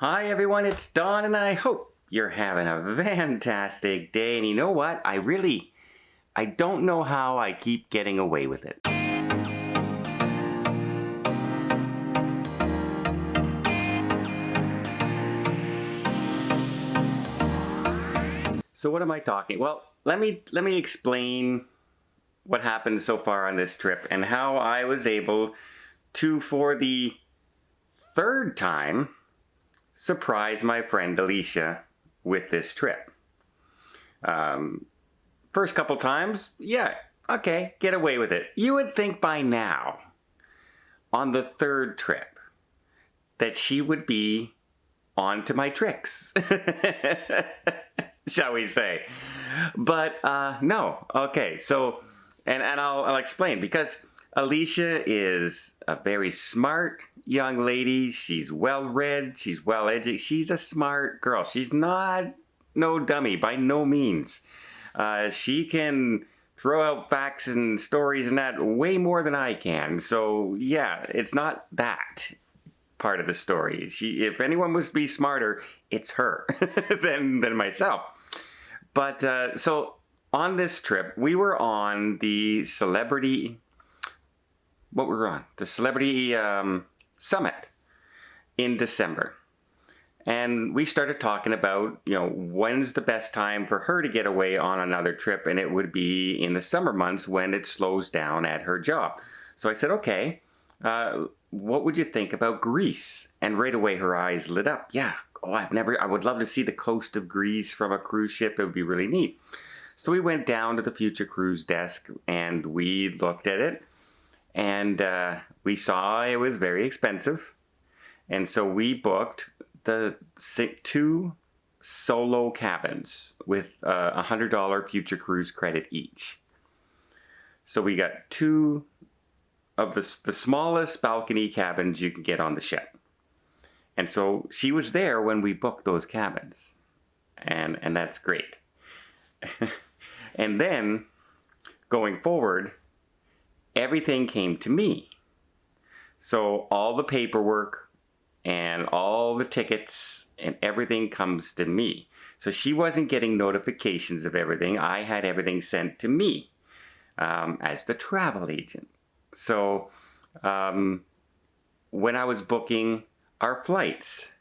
Hi everyone, it's Don and I hope you're having a fantastic day. And you know what? I don't know how I keep getting away with it. So what am I talking? Well, let me explain what happened so far on this trip and how I was able to, for the third time, surprise my friend Elisha with this trip. First couple times, yeah, okay, get away with it. You would think by now, on the third trip, that she would be on to my tricks, shall we say. But no, okay, so, and I'll explain, because Elisha is a very smart young lady. She's well-read, she's well-educated, she's a smart girl. She's not no dummy, by no means. She can throw out facts and stories and that way more than I can. So yeah, it's not that part of the story. If anyone was to be smarter, it's her than myself. But so on this trip, we were on the celebrity. What we were on? The celebrity summit in December. And we started talking about, when's the best time for her to get away on another trip, and it would be in the summer months when it slows down at her job. So I said, okay, what would you think about Greece? And right away her eyes lit up. Yeah, I would love to see the coast of Greece from a cruise ship. It would be really neat. So we went down to the Future Cruise desk and we looked at it, and we saw it was very expensive. And so we booked the 2 solo cabins with a $100 Future Cruise credit each. So we got 2 of the smallest balcony cabins you can get on the ship. And so she was there when we booked those cabins. And that's great. And then, going forward, everything came to me. So all the paperwork and all the tickets and everything comes to me. So she wasn't getting notifications of everything. I had everything sent to me as the travel agent. So when I was booking our flights,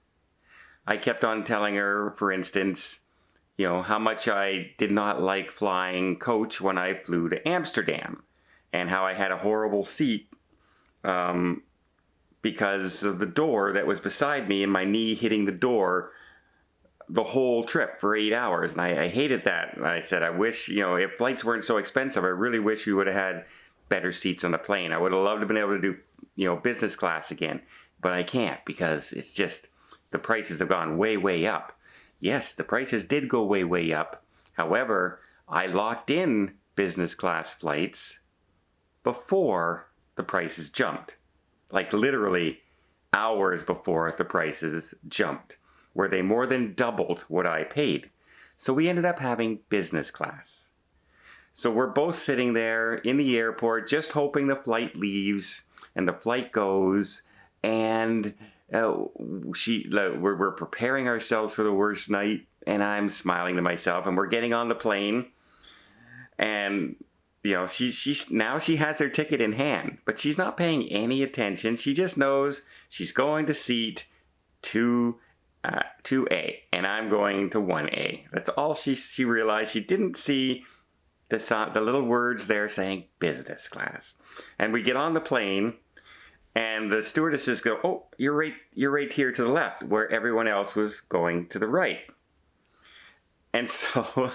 I kept on telling her, for instance, how much I did not like flying coach when I flew to Amsterdam, and how I had a horrible seat because of the door that was beside me and my knee hitting the door the whole trip for 8 hours. And I hated that. And I said, I wish, if flights weren't so expensive, I really wish we would have had better seats on the plane. I would have loved to have been able to do, business class again. But I can't, because it's just, the prices have gone way, way up. Yes, the prices did go way, way up. However, I locked in business class flights before the prices jumped. Like literally hours before the prices jumped, where they more than doubled what I paid. So we ended up having business class. So we're both sitting there in the airport just hoping the flight leaves and the flight goes, and we're preparing ourselves for the worst night, and I'm smiling to myself, and we're getting on the plane, and she has her ticket in hand, but she's not paying any attention. She just knows she's going to seat 2A, and I'm going to 1A. That's all she realized. She didn't see the little words there saying business class. And we get on the plane, and the stewardesses go, "Oh, you're right here to the left," where everyone else was going to the right. And so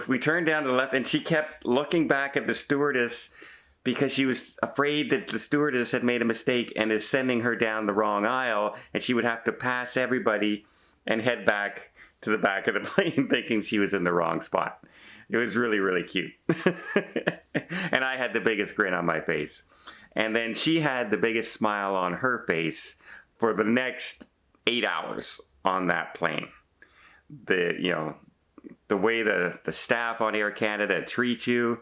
we turned down to the left, and she kept looking back at the stewardess because she was afraid that the stewardess had made a mistake and is sending her down the wrong aisle, and she would have to pass everybody and head back to the back of the plane thinking she was in the wrong spot. It was really, really cute. And I had the biggest grin on my face. And then she had the biggest smile on her face for the next 8 hours on that plane. The way the staff on Air Canada treat you,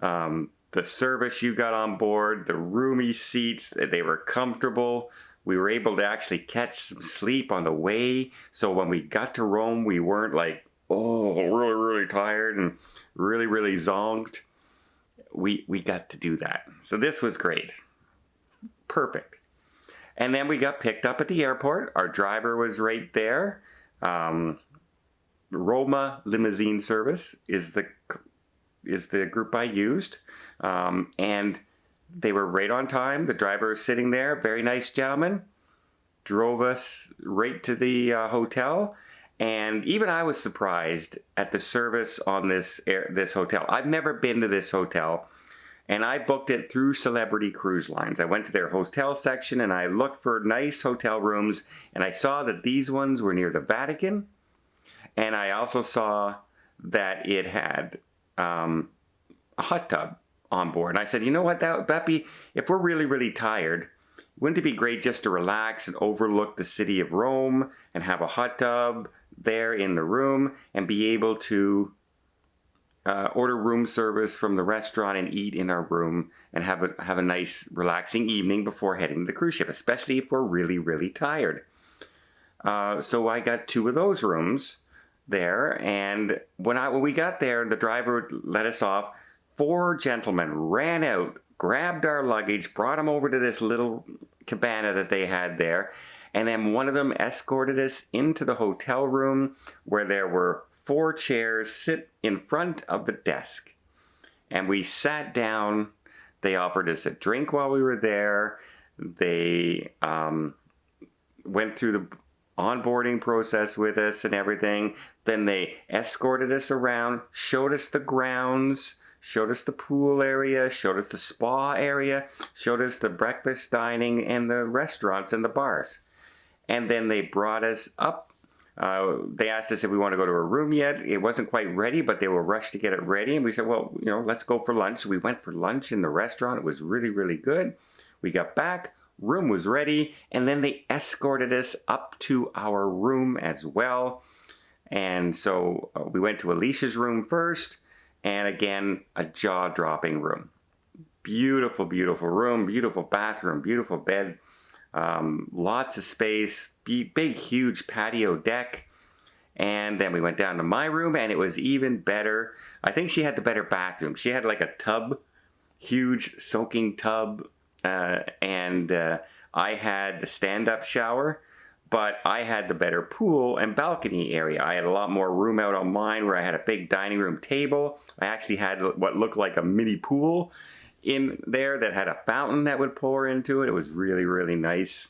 the service you got on board, the roomy seats, they were comfortable. We were able to actually catch some sleep on the way. So when we got to Rome, we weren't like, oh, really, really tired and really, really zonked. We got to do that. So this was great. Perfect. And then we got picked up at the airport. Our driver was right there. Roma Limousine Service is the group I used. And they were right on time. The driver was sitting there, very nice gentleman, drove us right to the hotel. And even I was surprised at the service on this hotel. I've never been to this hotel, and I booked it through Celebrity Cruise Lines. I went to their hotel section and I looked for nice hotel rooms, and I saw that these ones were near the Vatican. And I also saw that it had a hot tub on board. And I said, you know what, that'd be, if we're really, really tired, wouldn't it be great just to relax and overlook the city of Rome and have a hot tub there in the room and be able to order room service from the restaurant and eat in our room and have a nice relaxing evening before heading to the cruise ship, especially if we're really, really tired. So I got 2 of those rooms there, and when we got there, the driver let us off. 4 gentlemen ran out, grabbed our luggage, brought them over to this little cabana that they had there, and then one of them escorted us into the hotel room where there were 4 chairs sit in front of the desk. And we sat down. They offered us a drink while we were there. They went through the onboarding process with us and everything. Then they escorted us around, showed us the grounds, showed us the pool area, showed us the spa area, showed us the breakfast dining and the restaurants and the bars. And then they brought us up. They asked us if we want to go to a room yet. It wasn't quite ready, but they were rushed to get it ready. And we said, well, let's go for lunch. So we went for lunch in the restaurant. It was really, really good. We got back. Room was ready. And then they escorted us up to our room as well. And so we went to Elisha's room first. And again, a jaw-dropping room. Beautiful, beautiful room, beautiful bathroom, beautiful bed, lots of space, big, huge patio deck. And then we went down to my room, and it was even better. I think she had the better bathroom. She had like a tub, huge soaking tub, and I had the stand-up shower. But I had the better pool and balcony area. I had a lot more room out on mine where I had a big dining room table. I actually had what looked like a mini pool in there that had a fountain that would pour into it. It was really, really nice.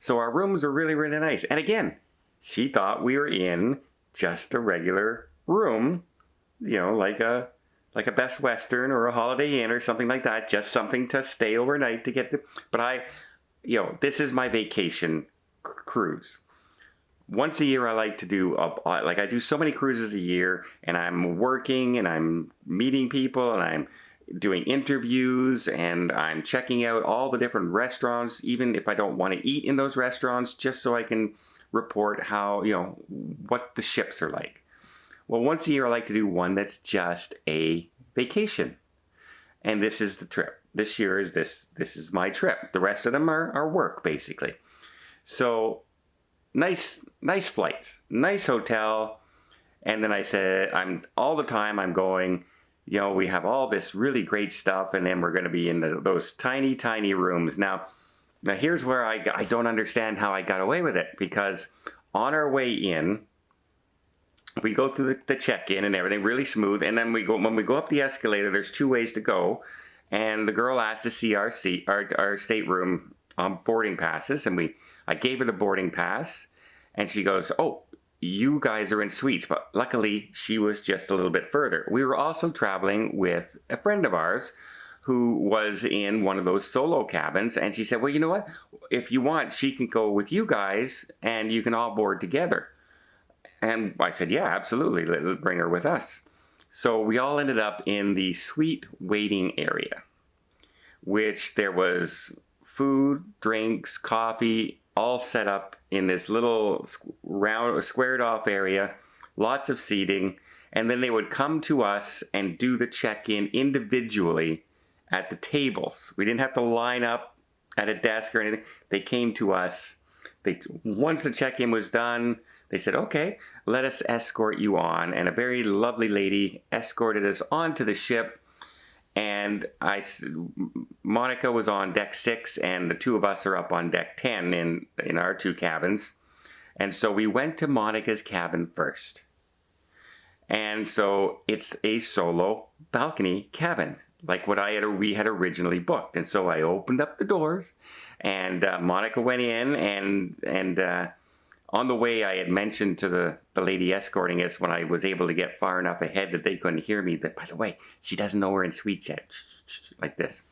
So our rooms were really, really nice. And again, she thought we were in just a regular room, like a Best Western or a Holiday Inn or something like that. Just something to stay overnight to get But this is my vacation cruise. Once a year I like to do I do so many cruises a year, and I'm working and I'm meeting people and I'm doing interviews and I'm checking out all the different restaurants, even if I don't want to eat in those restaurants, just so I can report how, what the ships are like. Well, once a year I like to do one that's just a vacation. And this is the trip. This year is this is my trip. The rest of them are work, basically. So nice flight, nice hotel. And then I said, I'm going, we have all this really great stuff, and then we're going to be in those tiny, tiny rooms. Now here's where I don't understand how I got away with it, because on our way in, we go through the check-in and everything really smooth. And then when we go up the escalator, there's 2 ways to go. And the girl asked to see our stateroom boarding passes, and I gave her the boarding pass, and she goes, oh, you guys are in suites. But luckily, she was just a little bit further. We were also traveling with a friend of ours who was in one of those solo cabins, and she said, well, you know what? If you want, she can go with you guys, and you can all board together. And I said, yeah, absolutely. Let's bring her with us. So we all ended up in the suite waiting area, which there was food, drinks, coffee, all set up in this little round, squared off area, lots of seating. And then they would come to us and do the check-in individually at the tables. We didn't have to line up at a desk or anything. they came to us. Once the check-in was done, they said, okay, let us escort you on. And a very lovely lady escorted us onto the ship. And Monica was on deck 6, and the two of us are up on deck 10 in our two cabins. And so we went to Monica's cabin first. And so it's a solo balcony cabin, like what we had originally booked. And so I opened up the doors, and Monica went in, and on the way I had mentioned to the lady escorting us, when I was able to get far enough ahead that they couldn't hear me, that, by the way, she doesn't know we're in suite yet, like this.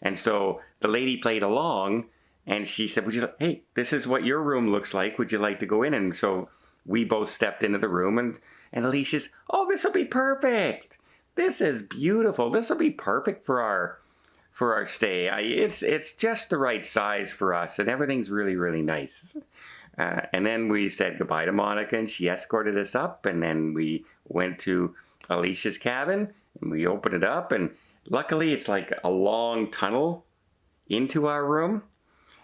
And so the lady played along, and she said, hey, this is what your room looks like. Would you like to go in? And so we both stepped into the room, and Alicia's, oh, this will be perfect. This is beautiful. This will be perfect for our stay. It's just the right size for us, and everything's really, really nice. And then we said goodbye to Monica, and she escorted us up, and then we went to Alicia's cabin, and we opened it up, and luckily it's like a long tunnel into our room.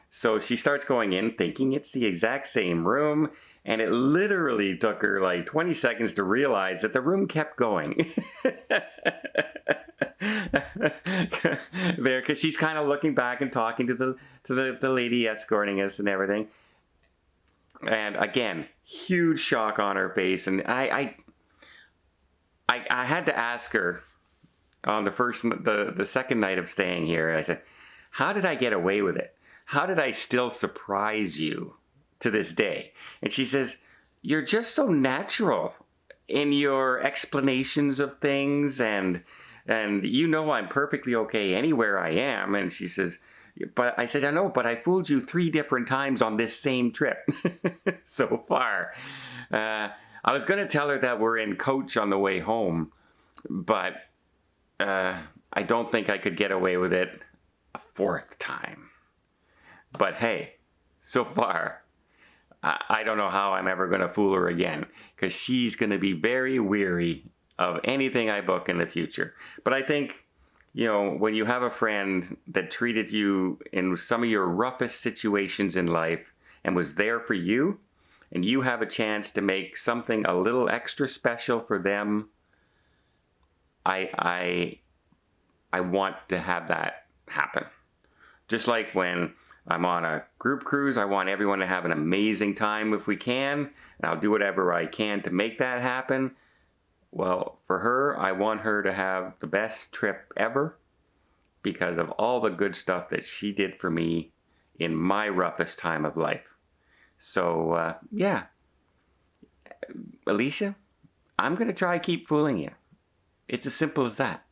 So she starts going in thinking it's the exact same room, and it literally took her like 20 seconds to realize that the room kept going. There, because she's kind of looking back and talking to the lady escorting us and everything. And again, huge shock on her face, and I had to ask her on the second night of staying here. I said, "How did I get away with it? How did I still surprise you to this day?" And she says, "You're just so natural in your explanations of things, and you know I'm perfectly okay anywhere I am." And she says, but I said, I know, but I fooled you 3 different times on this same trip so far. I was going to tell her that we're in coach on the way home, but I don't think I could get away with it a 4th time. But hey, so far, I don't know how I'm ever going to fool her again, because she's going to be very weary of anything I book in the future. But I think, you know, when you have a friend that treated you in some of your roughest situations in life and was there for you, and you have a chance to make something a little extra special for them, I want to have that happen. Just like when I'm on a group cruise, I want everyone to have an amazing time if we can, and I'll do whatever I can to make that happen. Well, for her, I want her to have the best trip ever because of all the good stuff that she did for me in my roughest time of life. So, yeah. Elisha, I'm going to try keep fooling you. It's as simple as that.